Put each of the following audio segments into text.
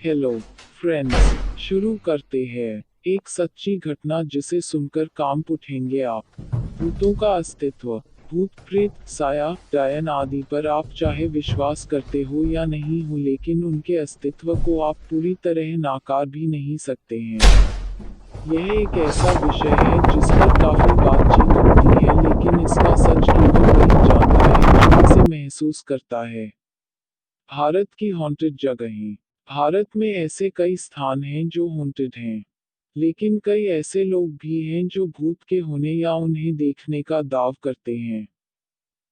Hello friends, शुरू करते हैं। एक सच्ची घटना जिसे सुनकर कांप उठेंगे आप। भूतों का अस्तित्व। भूत प्रेत साया डायन आदि पर आप चाहे विश्वास करते हो या नहीं हो, लेकिन उनके अस्तित्व को आप पूरी तरह नाकार भी नहीं सकते हैं। यह एक ऐसा विषय है जिस पर काफी बातचीत होती है, लेकिन इसका सच केवल वही जानता है जो इसे महसूस करता है। भारत की हॉन्टेड जगहें। भारत में ऐसे कई स्थान हैं जो हॉन्टेड हैं। लेकिन कई ऐसे लोग भी हैं जो भूत के होने या उन्हें देखने का दाव करते हैं।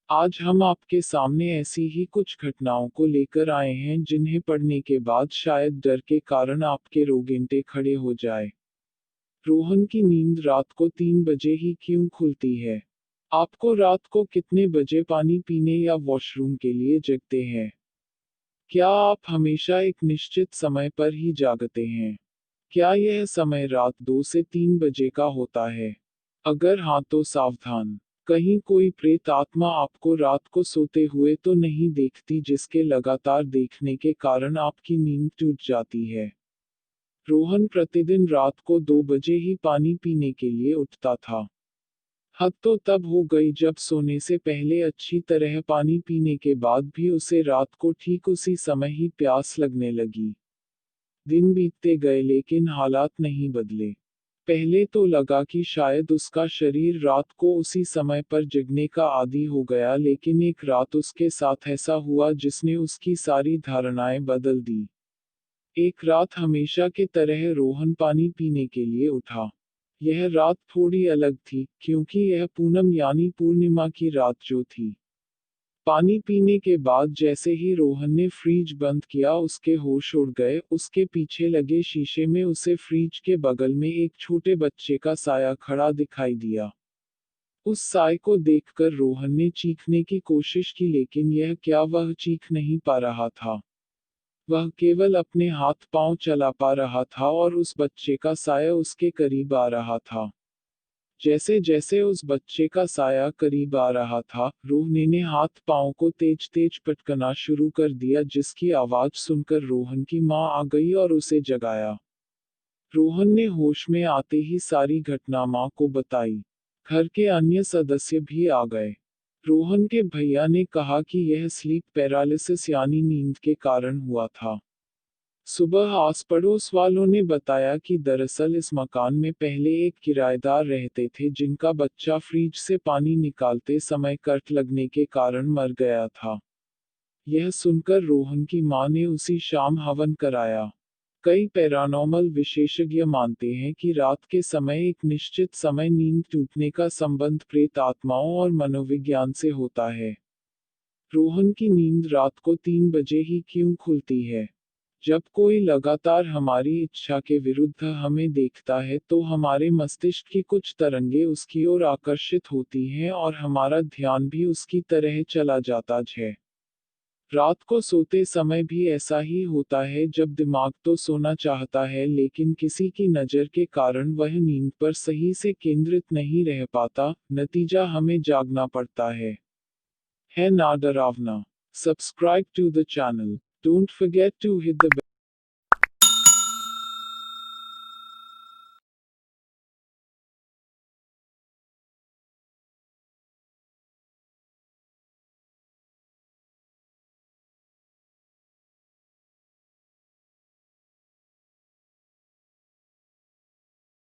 आज हम आपके सामने ऐसी ही कुछ घटनाओं को लेकर आए हैं जिन्हें पढ़ने के बाद शायद डर के कारण आपके रोंगटे खड़े हो जाए। रोहन की नींद रात को 3 बजे ही क्यों खुलती है? आपको रात को कितने बजे पानी पीने या वॉशरूम के लिए जगते हैं? क्या आप हमेशा एक निश्चित समय पर ही जागते हैं? क्या यह समय रात 2 से 3 बजे का होता है? अगर हाँ तो सावधान। कहीं कोई प्रेत आत्मा आपको रात को सोते हुए तो नहीं देखती जिसके लगातार देखने के कारण आपकी नींद टूट जाती है। रोहन प्रतिदिन रात को 2 बजे ही पानी पीने के लिए उठता था। हद तो तब हो गई जब सोने से पहले अच्छी तरह पानी पीने के बाद भी उसे रात को ठीक उसी समय ही प्यास लगने लगी। दिन बीतते गए लेकिन हालात नहीं बदले। पहले तो लगा कि शायद उसका शरीर रात को उसी समय पर जगने का आदी हो गया, लेकिन एक रात उसके साथ ऐसा हुआ जिसने उसकी सारी धारणाएं बदल दी। एक रात हमेशा के तरह रोहन पानी पीने के लिए उठा। यह रात थोड़ी अलग थी, क्योंकि यह पूनम यानी पूर्णिमा की रात जो थी। पानी पीने के बाद जैसे ही रोहन ने फ्रिज बंद किया उसके होश उड़ गए। उसके पीछे लगे शीशे में उसे फ्रिज के बगल में एक छोटे बच्चे का साया खड़ा दिखाई दिया। उस साय को देखकर रोहन ने चीखने की कोशिश की, लेकिन यह क्या वह चीख नहीं पा रहा था। वह केवल अपने हाथ पांव चला पा रहा था और उस बच्चे का साया उसके करीब आ रहा था। जैसे जैसे उस बच्चे का साया करीब आ रहा था, रोहन ने हाथ पांव को तेज तेज पटकना शुरू कर दिया, जिसकी आवाज सुनकर रोहन की मां आ गई और उसे जगाया। रोहन ने होश में आते ही सारी घटना मां को बताई। घर के अन्य सदस्य भी आ गए। रोहन के भैया ने कहा कि यह स्लीप पैरालिसिस यानी नींद के कारण हुआ था। सुबह आस पड़ोस वालों ने बताया कि दरअसल इस मकान में पहले एक किराएदार रहते थे जिनका बच्चा फ्रिज से पानी निकालते समय करंट लगने के कारण मर गया था। यह सुनकर रोहन की मां ने उसी शाम हवन कराया। कई पैरानॉर्मल विशेषज्ञ मानते हैं कि रात के समय एक निश्चित समय नींद टूटने का संबंध प्रेत आत्माओं और मनोविज्ञान से होता है। रोहन की नींद रात को 3 बजे ही क्यों खुलती है? जब कोई लगातार हमारी इच्छा के विरुद्ध हमें देखता है तो हमारे मस्तिष्क की कुछ तरंगे उसकी ओर आकर्षित होती हैं और हमारा ध्यान भी उसकी तरह चला जाता है। रात को सोते समय भी ऐसा ही होता है, जब दिमाग तो सोना चाहता है लेकिन किसी की नज़र के कारण वह नींद पर सही से केंद्रित नहीं रह पाता, नतीजा हमें जागना पड़ता है ना डरावना? Subscribe to the channel. Don't forget to hit the bell.